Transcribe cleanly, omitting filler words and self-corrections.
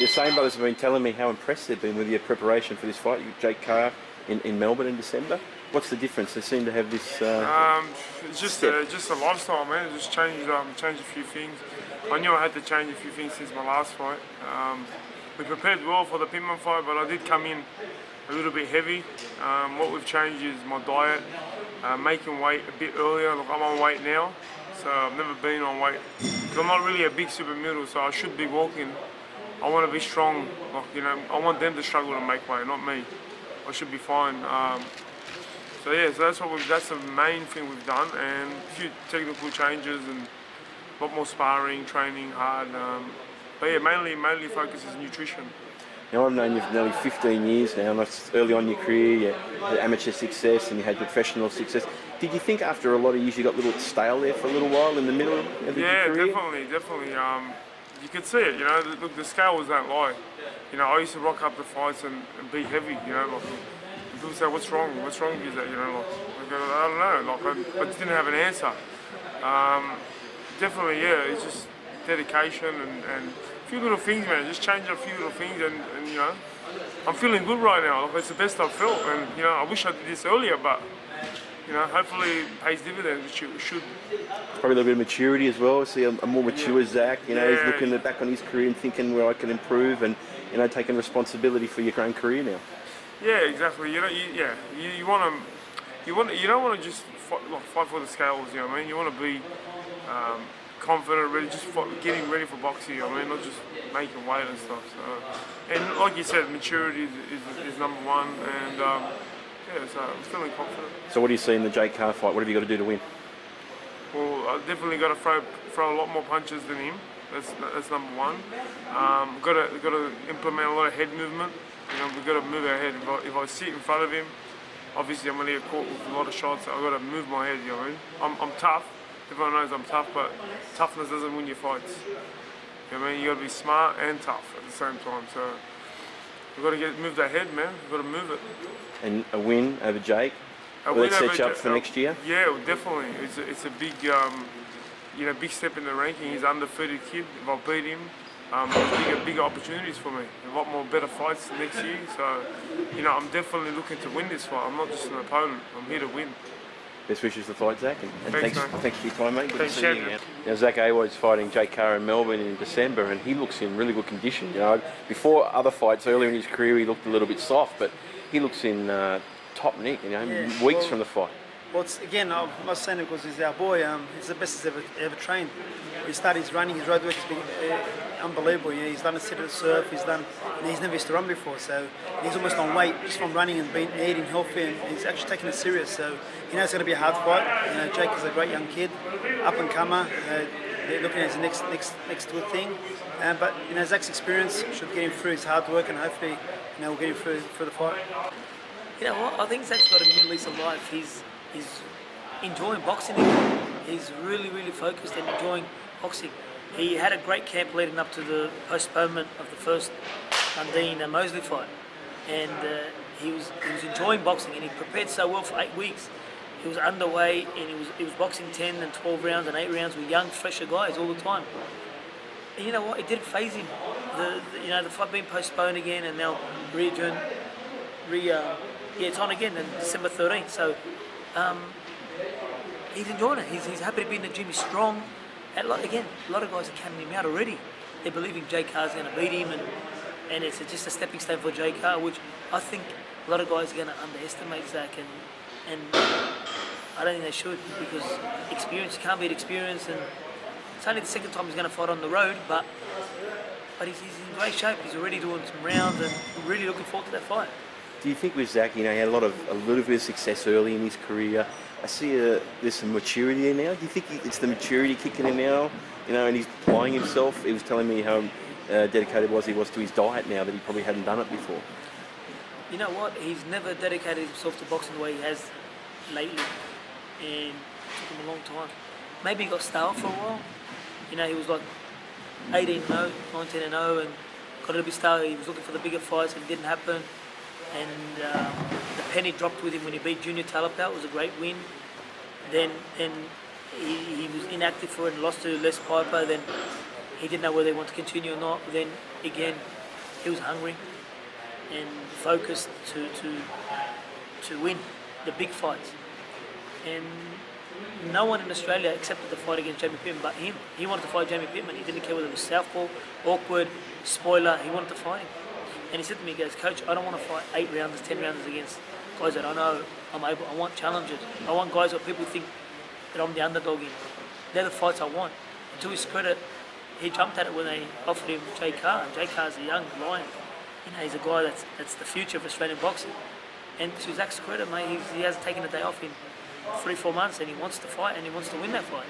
The Hussein brothers have been telling me how impressed they've been with your preparation for this fight. You Jake Carr in Melbourne in December. What's the difference? They seem to have this. It's just a lifestyle, man. It just changed a few things. I knew I had to change a few things since my last fight. We prepared well for the Pittman fight, but I did come in a little bit heavy. What we've changed is my diet, making weight a bit earlier. Look, I'm on weight now, so I've never been on weight. Because I'm not really a big super middle, so I should be walking. I want to be strong. Like, you know, I want them to struggle to make weight, not me. I should be fine. So that's the main thing we've done, and a few technical changes and a lot more sparring, training hard. But yeah, mainly focus is nutrition. Now, I've known you for nearly 15 years now, and that's early on in your career you had amateur success and you had professional success. Did you think after a lot of years you got a little stale there for a little while in the middle of your career? Yeah, definitely. You could see it, you know, look, the scales don't lie. You know, I used to rock up the fights and be heavy, you know, like, people say, what's wrong with you, that, you know, like, I don't know, like, I just didn't have an answer. Definitely, yeah, it's just dedication and a few little things, man, just change a few little things and you know, I'm feeling good right now, like, it's the best I've felt, and, you know, I wish I did this earlier, but, you know, hopefully it pays dividends, which it should. Probably a little bit of maturity as well. See a more mature Zac, you know, he's looking back on his career and thinking where I can improve and, you know, taking responsibility for your own career now. Yeah, exactly. You know, you don't want to just fight for the scales. You know what I mean? You want to be confident, ready, just getting ready for boxing. You know what I mean? Not just making weight and stuff. So, and like you said, maturity is number one, and so I'm feeling confident. So what do you see in the Jake Carr fight? What have you got to do to win? Well, I've definitely got to throw a lot more punches than him. That's number one. Got to implement a lot of head movement. You know, we've got to move our head. If I sit in front of him, obviously I'm going to get caught with a lot of shots. I've got to move my head, you know what I mean? I'm tough. Everyone knows I'm tough, but toughness doesn't win your fights. You know what I mean? You got to be smart and tough at the same time. So we've got to move that head, man. We've got to move it. And a win over Jake? Will it set you up for next year? Yeah, definitely. It's a big, big step in the ranking. He's an undefeated kid. If I beat him, there's bigger opportunities for me. A lot more better fights next year. So, you know, I'm definitely looking to win this fight. I'm not just an opponent. I'm here to win. Best wishes for the fight, Zac. And thanks for your time, mate. Good thanks, to see you again. Now, Zac Awad's fighting Jake Carr in Melbourne in December, and he looks in really good condition. You know, before other fights earlier in his career, he looked a little bit soft, but he looks in top nick. You know, weeks from the fight. Well, I'm not saying it because he's our boy. He's the best he's ever trained. He started his running, his road work has been unbelievable. You know, he's done a set of surf, he's never used to run before, so he's almost on weight just from running and eating healthy, and he's actually taking it serious. So you know it's going to be a hard fight. You know, Jake is a great young kid, up and comer. They're looking at his next good thing. But you know, Zac's experience should get him through his hard work, and hopefully, you know, we'll get him through the fight. You know what? I think Zac's got a new lease of life. He's enjoying boxing again. He's really focused and enjoying boxing. He had a great camp leading up to the postponement of the first Undine Mosley fight, and he was enjoying boxing, and he prepared so well for 8 weeks. He was underway, and he was boxing 10 and 12 rounds and 8 rounds with young, fresher guys all the time. And you know what? It didn't faze him. The fight being postponed again, and now it's on again on December 13th. So he's enjoying it. He's happy to be in the gym. He's strong. And again, a lot of guys are counting him out already. They're believing Jake Carr's going to beat him, and it's just a stepping stone for Jake Carr, which I think a lot of guys are going to underestimate Zac, and I don't think they should, because experience, you can't beat experience, and it's only the second time he's going to fight on the road, but he's in great shape. He's already doing some rounds, and we're really looking forward to that fight. Do you think with Zac, you know, he had a little bit of success early in his career? I see there's some maturity there now. Do you think it's the maturity kicking in now? You know, and he's applying himself. He was telling me how dedicated he was to his diet now that he probably hadn't done it before. You know what? He's never dedicated himself to boxing the way he has lately, and it took him a long time. Maybe he got stale for a while. You know, he was like 18-0, 19-0, and got a little bit stale. He was looking for the bigger fights, and it didn't happen. And the penny dropped with him when he beat Junior Talapau. It was a great win. Then he was inactive for it and lost to Les Piper. Then he didn't know whether he wanted to continue or not. Then again, He was hungry and focused to win the big fights. And no one in Australia accepted the fight against Jamie Pittman but him. He wanted to fight Jamie Pittman. He didn't care whether it was southpaw, awkward, spoiler. He wanted to fight him. And he said to me, he goes, Coach, I don't want to fight 8 rounders, 10 rounders against guys that I know I'm able. I want challenges. I want guys that people think that I'm the underdog in. They're the fights I want. And to his credit, he jumped at it when they offered him Jake Carr. And Jake Carr's a young lion. He's a guy that's the future of Australian boxing. And to Zac's credit, mate, he hasn't taken a day off in 3-4 months, and he wants to fight and he wants to win that fight.